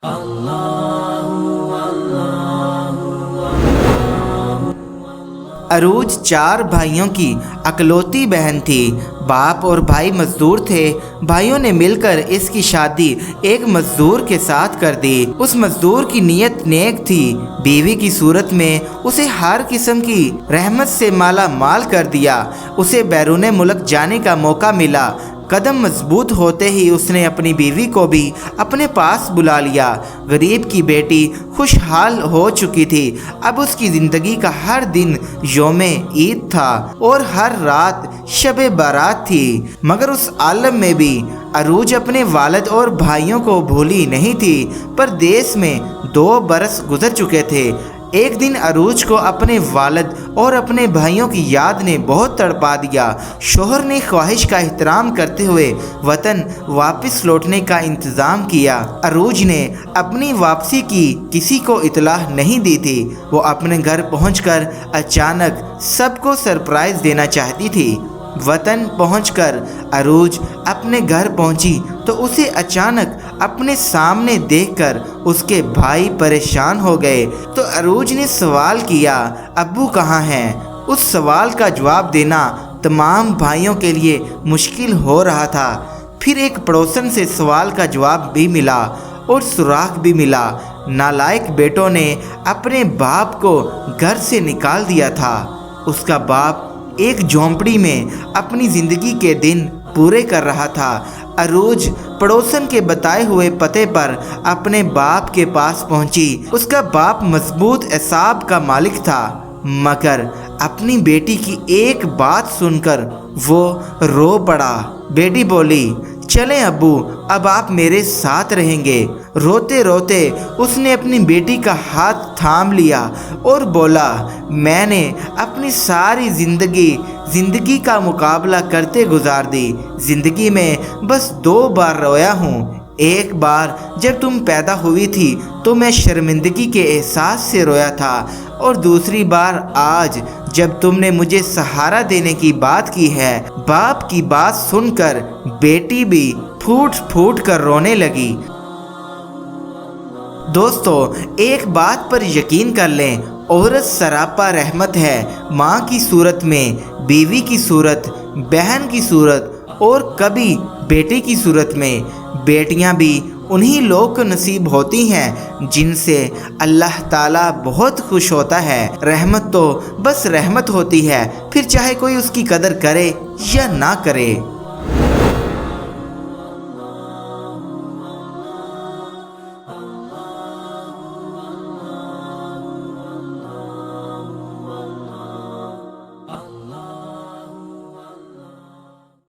अरूज 4 भाइयों की अकलौती बहन थी। बाप और भाई मजदूर थे। भाइयों ने मिलकर इसकी शादी एक मजदूर के साथ कर दी। उस मजदूर की नीयत नेक थी। बीवी की सूरत में उसे हर किस्म की रहमत से माला माल कर दिया। उसे बैरून मुल्क जाने का मौका मिला। कदम मजबूत होते ही उसने अपनी बीवी को भी अपने पास बुला लिया। गरीब की बेटी खुशहाल हो चुकी थी। अब उसकी ज़िंदगी का हर दिन यौम ईद था और हर रात शब बारात थी। मगर उस आलम में भी अरूज अपने वालिद और भाइयों को भूली नहीं थी। परदेस में 2 बरस गुजर चुके थे। एक दिन अरूज को अपने वालिद और अपने भाइयों की याद ने बहुत तड़पा दिया। शोहर ने ख्वाहिश का एहतराम करते हुए वतन वापस लौटने का इंतज़ाम किया। अरूज ने अपनी वापसी की किसी को इतलाह नहीं दी थी। वो अपने घर पहुंचकर अचानक सबको सरप्राइज़ देना चाहती थी। वतन पहुंचकर अरूज अपने घर पहुंची तो उसे अचानक अपने सामने देखकर उसके भाई परेशान हो गए। तो अरूज ने सवाल किया, अब्बू कहाँ हैं? उस सवाल का जवाब देना तमाम भाइयों के लिए मुश्किल हो रहा था। फिर एक पड़ोसन से सवाल का जवाब भी मिला और सुराग भी मिला। नालायक बेटों ने अपने बाप को घर से निकाल दिया था। उसका बाप एक झोंपड़ी में अपनी ज़िंदगी के दिन पूरे कर रहा था। अरूज पड़ोसन के बताए हुए पते पर अपने बाप के पास पहुंची। उसका बाप मजबूत एसाब का मालिक था, मगर अपनी बेटी की एक बात सुनकर वो रो पड़ा। बेटी बोली, चलें अब्बू, अब आप मेरे साथ रहेंगे। रोते रोते उसने अपनी बेटी का हाथ थाम लिया और बोला, मैंने अपनी सारी ज़िंदगी का मुकाबला करते गुजार दी। ज़िंदगी में बस 2 बार रोया हूँ। एक बार जब तुम पैदा हुई थी तो मैं शर्मिंदगी के एहसास से रोया था, और दूसरी बार आज जब तुमने मुझे सहारा देने की बात की है। बाप की बात सुनकर बेटी भी फूट फूट कर रोने लगी। दोस्तों, एक बात पर यकीन कर लें, औरत सरापा रहमत है। माँ की सूरत में, बीवी की सूरत, बहन की सूरत और कभी बेटे की सूरत में। बेटियां भी उन्हीं लोग को नसीब होती हैं जिनसे अल्लाह ताला बहुत खुश होता है। रहमत तो बस रहमत होती है, फिर चाहे कोई उसकी कदर करे या ना करे।